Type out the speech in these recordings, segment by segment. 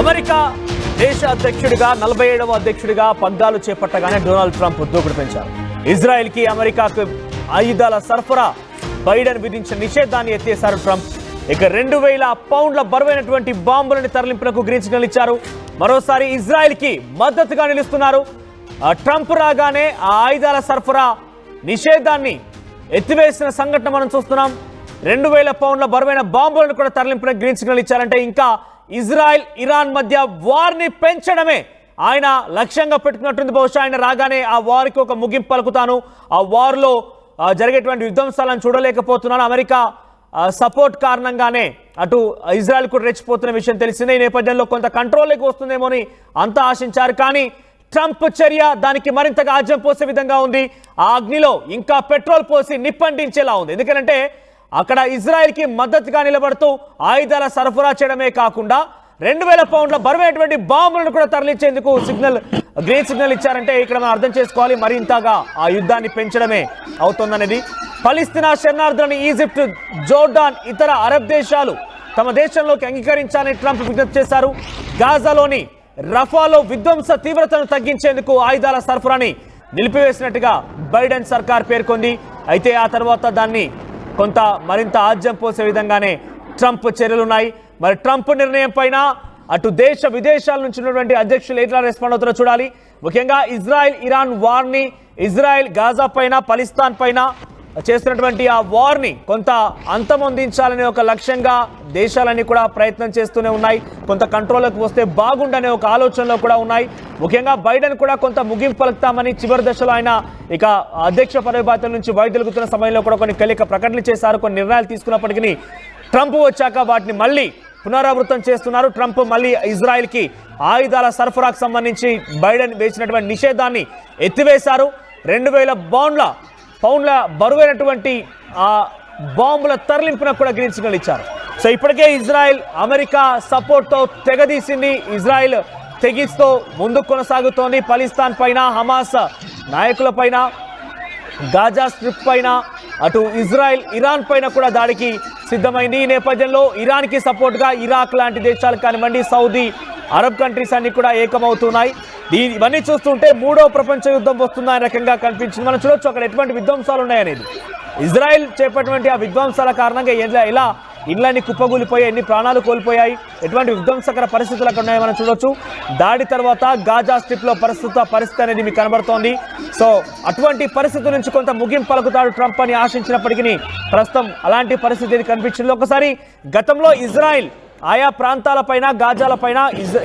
America దేశ అధ్యక్షుడిగా 47వ అధ్యక్షుడిగా పగ్గాలు చేపట్టగానే డొనాల్డ్ ట్రంప్ దూకుడు పెంచారు. ఇజ్రాయెల్కి అమెరికాకు ఆయుధాల సరఫరా బైడెన్ విధించిన నిషేధాన్ని ఎత్తేశారు ట్రంప్. ఇక 2000 పౌండ్ల బరువైనటువంటి బాంబులను తరలింపునకు గ్రీన్ సిగ్నల్ ఇచ్చారు. మరోసారి ఇజ్రాయెల్కి మద్దతుగా నిలుస్తున్నారు. ట్రంప్ రాగానే ఆ ఆయుధాల సరఫరా నిషేధాన్ని ఎత్తివేసిన సంఘటన మనం చూస్తున్నాం. 2000 పౌండ్ల బరువైన బాంబులను కూడా తరలింపునకు గ్రీన్ సిగ్నల్ ఇచ్చారంటే ఇంకా ఇజ్రాయెల్ ఇరాన్ మధ్య వార్ని పెంచడమే ఆయన లక్ష్యంగా పెట్టుకున్నట్టుంది. బహుశా ఆయన రాగానే ఆ వార్కి ఒక ముగింపు పలుకుతాను, ఆ వార్లో జరిగేటువంటి విధ్వంసాలను చూడలేకపోతున్నాను, అమెరికా సపోర్ట్ కారణంగానే అటు ఇజ్రాయెల్ కూడా రెచ్చిపోతున్న విషయం తెలిసిందే. ఈ నేపథ్యంలో కొంత కంట్రోల్లోకి వస్తుందేమో అని అంతా ఆశించారు. కానీ ట్రంప్ చర్య దానికి మరింతగా ఆజ్యం పోసే విధంగా ఉంది. ఆ అగ్నిలో ఇంకా పెట్రోల్ పోసి నిప్పంటించేలా ఉంది. ఎందుకంటే అక్కడ ఇజ్రాయెల్కి మద్దతుగా నిలబడుతూ ఆయుధాల సరఫరా చేయడమే కాకుండా 2000 పౌండ్ల బరువైనటువంటి బాంబులను కూడా తరలించేందుకు గ్రీన్ సిగ్నల్ ఇచ్చారంటే ఇక్కడ మనం అర్థం చేసుకోవాలి మరింతగా ఆ యుద్ధాన్ని పెంచడమే అవుతుందనేది. ఫలిస్తీనా శరణార్థులను ఈజిప్ట్, జోర్డాన్, ఇతర అరబ్ దేశాలు తమ దేశంలోకి అంగీకరించాలని ట్రంప్ విజ్ఞప్తి చేశారు. గాజాలోని రఫాలో విధ్వంస తీవ్రతను తగ్గించేందుకు ఆయుధాల సరఫరాని నిలిపివేసినట్టుగా బైడెన్ సర్కార్ పేర్కొంది. అయితే ఆ తర్వాత దాన్ని కొంత మరింత ఆజ్యం పోసే విధంగానే ట్రంప్ చర్యలున్నాయి. మరి ట్రంప్ నిర్ణయం పైన అటు దేశ విదేశాల నుంచి ఉన్నటువంటి అధ్యక్షులు ఎట్లా రెస్పాండ్ అవుతారో చూడాలి. ముఖ్యంగా ఇజ్రాయెల్ ఇరాన్ వార్ని, ఇజ్రాయెల్ గాజా పైన, పాలిస్తాన్ పైన చేస్తున్నటువంటి ఆ వార్ని కొంత అంతమొందించాలనే ఒక లక్ష్యంగా దేశాలన్నీ కూడా ప్రయత్నం చేస్తూనే ఉన్నాయి. కొంత కంట్రోల్లోకి వస్తే బాగుండనే ఒక ఆలోచనలో కూడా ఉన్నాయి. ముఖ్యంగా బైడెన్ కూడా కొంత ముగింపు పలుకుతామని చివరి దశలో ఆయన ఇక అధ్యక్ష పదవి బాధ్యతల నుంచి వైదొలుగుతున్న సమయంలో కూడా కొన్ని కీలక ప్రకటనలు చేశారు. కొన్ని నిర్ణయాలు తీసుకున్నప్పటికీ ట్రంప్ వచ్చాక వాటిని మళ్ళీ పునరావృతం చేస్తున్నారు. ట్రంప్ మళ్ళీ ఇజ్రాయెల్కి ఆయుధాల సరఫరాకు సంబంధించి బైడెన్ వేసినటువంటి నిషేధాన్ని ఎత్తివేశారు. 2000 పౌండ్ల బరువైనటువంటి ఆ బాంబుల తరలింపునకు కూడా గ్రీన్ సిగ్నల్ ఇచ్చారు. సో ఇప్పటికే ఇజ్రాయెల్ అమెరికా సపోర్ట్తో తెగదీసింది. ఇజ్రాయెల్ తెగిస్తూ ముందుకు కొనసాగుతోంది. పాలిస్తాన్ పైన, హమాస్ నాయకుల పైన, గాజా స్ట్రిప్ పైన, అటు ఇజ్రాయెల్ ఇరాన్ పైన కూడా దాడికి సిద్ధమైంది. ఈ నేపథ్యంలో ఇరాన్కి సపోర్ట్గా ఇరాక్ లాంటి దేశాలు కానివ్వండి, సౌదీ, అరబ్ కంట్రీస్ అన్ని కూడా ఏకమవుతున్నాయి. ఇవన్నీ చూస్తుంటే 3వ ప్రపంచ యుద్ధం వస్తుందా అనే రకంగా కనిపించింది. మనం చూడొచ్చు అక్కడ ఎటువంటి విధ్వంసాలు ఉన్నాయనేది. ఇజ్రాయెల్ చేపట్టినటువంటి ఆ విధ్వంసాల కారణంగా ఎలా ఇళ్ళని కుప్పగూలిపోయాయి, ఎన్ని ప్రాణాలు కోల్పోయాయి, ఎటువంటి విధ్వంసకర పరిస్థితులు అక్కడ ఉన్నాయో మనం చూడొచ్చు. దాడి తర్వాత గాజా స్ట్రిప్లో పరిస్థితి అనేది మీకు కనబడుతోంది. సో అటువంటి పరిస్థితి నుంచి కొంత ముగింపు పలుకుతాడు ట్రంప్ అని ఆశించినప్పటికీ ప్రస్తుతం అలాంటి పరిస్థితి కనిపించింది. ఒకసారి గతంలో ఇజ్రాయెల్ ఆయా ప్రాంతాలపైన, గాజాలపైన,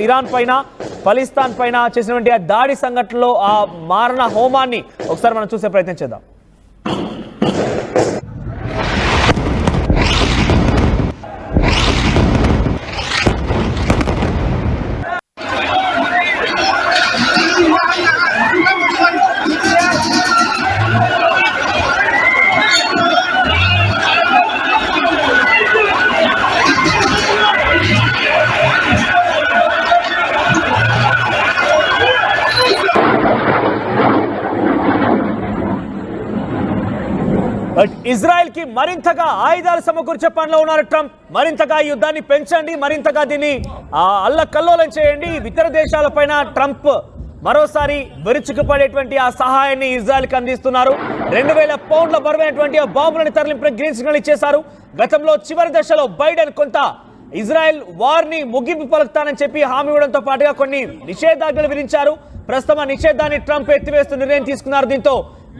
ఇరాన్ పైన, పాలిస్తాన్ పైన చేసినటువంటి ఆ దాడి సంఘటనలో ఆ మారణ హోమాన్ని ఒకసారి మనం చూసే ప్రయత్నం చేద్దాం. ఇజ్రాయెల్కి మరింతగా ఆయుధాలు సమకూర్చే పనిలో ఉన్నారు ట్రంప్. మరింతగా ఈ యుద్ధాన్ని పెంచండి, మరింతగా దీన్ని అల్లకల్లోలం చేయండి. ఇతర దేశాలపైన ట్రంప్ మరోసారి విరుచుకుపడేటువంటి ఆ సహాయాన్ని ఇజ్రాయెల్కి అందిస్తున్నారు. 2000 పౌండ్ల బరువైనటువంటి ఆ బాంబులను తరలింపున గ్రీన్ సిగ్నల్ ఇచ్చేశారు. గతంలో చివరి దశలో బైడెన్ కొంత ఇజ్రాయెల్ వార్ని ముగింపు పలుకుతానని చెప్పి హామీ ఇవ్వడంతో పాటుగా కొన్ని నిషేధాజ్ఞలు విధించారు. ప్రస్తుతం ఆ నిషేధాన్ని ట్రంప్ ఎత్తివేస్తూ నిర్ణయం తీసుకున్నారు. దీంతో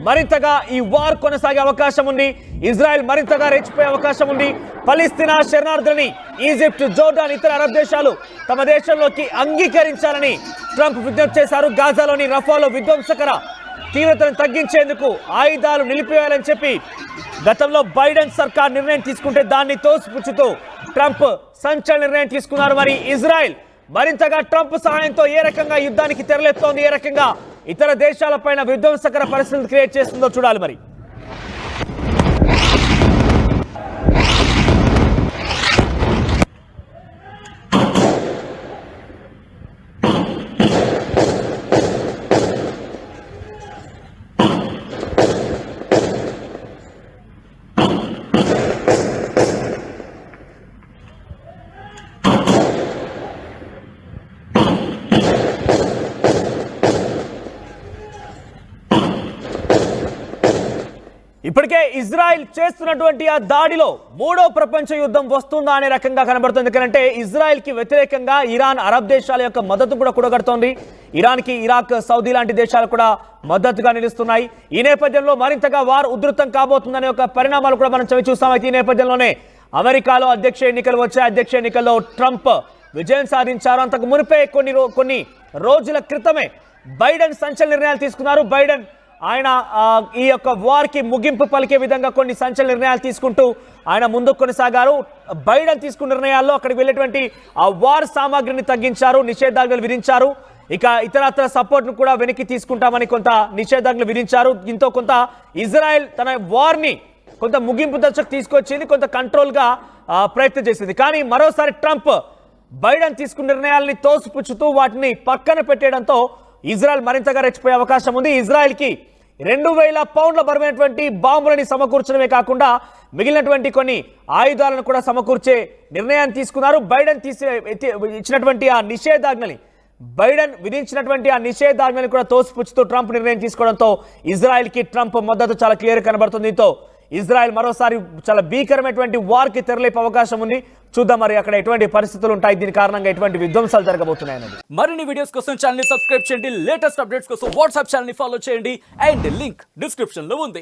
మరింతగా ఈ వార్ కొనసాగే అవకాశం ఉంది. ఇజ్రాయెల్ మరింతగా రెచ్చిపోయే అవకాశం ఉంది. ఫలిస్తీనా శరణార్థులని ఈజిప్ట్, జోర్డాన్, ఇతర అరబ్ దేశాలు తమ దేశంలోకి అంగీకరించాలని ట్రంప్ విజ్ఞప్తి చేశారు. గాజాలోని రఫాలో విధ్వంసకర తీవ్రతను తగ్గించేందుకు ఆయుధాలు నిలిపివేయాలని చెప్పి గతంలో బైడెన్ సర్కార్ నిర్ణయం తీసుకుంటే దాన్ని తోసిపుచ్చుతూ ట్రంప్ సంచలన నిర్ణయం తీసుకున్నారు. మరి ఇజ్రాయెల్ మరింతగా ట్రంప్ సహాయంతో ఏ రకంగా యుద్ధానికి తెరలేస్తోంది, ఏ రకంగా ఇతర దేశాలపైన విధ్వంసకర పరిస్థితులు క్రియేట్ చేస్తుందో చూడాలి. మరి ఇప్పటికే ఇజ్రాయెల్ చేస్తున్నటువంటి ఆ దాడిలో మూడో ప్రపంచ యుద్ధం వస్తుందా అనే రకంగా కనబడుతుంది. ఎందుకంటే ఇజ్రాయెల్కి వ్యతిరేకంగా ఇరాన్ అరబ్ దేశాల యొక్క మద్దతు కూడా కూడగడుతోంది. ఇరాన్కి ఇరాక్, సౌదీ లాంటి దేశాలు కూడా మద్దతుగా నిలుస్తున్నాయి. ఈ నేపథ్యంలో మరింతగా వార్ ఉధృతం కాబోతుందనే ఒక పరిణామాలు కూడా మనం చవి చూస్తాం. అయితే ఈ నేపథ్యంలోనే అమెరికాలో అధ్యక్ష ఎన్నికలు వచ్చాయి. అధ్యక్ష ఎన్నికల్లో ట్రంప్ విజయం సాధించారు. అంతకు మునిపే కొన్ని రోజుల క్రితమే బైడెన్ సంచలన నిర్ణయాలు తీసుకున్నారు. బైడెన్ ఆయన ఈ యొక్క వార్కి ముగింపు పలికే విధంగా కొన్ని సంచలన నిర్ణయాలు తీసుకుంటూ ఆయన ముందుకు కొనసాగారు. బైడెన్ తీసుకున్న నిర్ణయాల్లో అక్కడికి వెళ్ళేటువంటి ఆ వార్ సామాగ్రిని తగ్గించారు, నిషేధాజ్ఞలు విధించారు. ఇక ఇతరత్ర సపోర్ట్ను కూడా వెనక్కి తీసుకుంటామని కొంత నిషేధాజ్ఞలు విధించారు. దీంతో కొంత ఇజ్రాయెల్ తన వార్ని కొంత ముగింపు దశకు తీసుకొచ్చింది, కొంత కంట్రోల్గా ప్రయత్నం చేసింది. కానీ మరోసారి ట్రంప్ బైడెన్ తీసుకున్న నిర్ణయాలని తోసిపుచ్చుతూ వాటిని పక్కన పెట్టేయడంతో ఇజ్రాయెల్ మరింతగా రెచ్చిపోయే అవకాశం ఉంది. ఇజ్రాయెల్కి 2000 పౌండ్ల బరువైనటువంటి బాంబులని సమకూర్చడమే కాకుండా మిగిలినటువంటి కొన్ని ఆయుధాలను కూడా సమకూర్చే నిర్ణయాన్ని తీసుకున్నారు. బైడెన్ ఇచ్చినటువంటి ఆ నిషేధాజ్ఞని బైడెన్ విధించినటువంటి ఆ నిషేధాజ్ఞని కూడా తోసిపుచ్చుతూ ట్రంప్ నిర్ణయం తీసుకోవడంతో ఇజ్రాయెల్కి ట్రంప్ మద్దతు చాలా క్లియర్ కనబడుతుంది. దీంతో ఇజ్రాయెల్ మరోసారి చాలా భీకరమైనటువంటి వార్కి తెరలేపే అవకాశం ఉంది. చూద్దాం మరి అక్కడ ఎటువంటి పరిస్థితులు ఉంటాయి, దీని కారణంగా ఎటువంటి విధ్వంసాలు జరగబోతున్నాయన్నది. మరిన్ని వీడియోస్ కోసం ఛానల్ ని సబ్స్క్రైబ్ చేయండి, లేటెస్ట్ అప్డేట్స్ కోసం వాట్సాప్ ఛానల్ ని ఫాలో చేయండి అండ్ లింక్ డిస్క్రిప్షన్ లో ఉంది.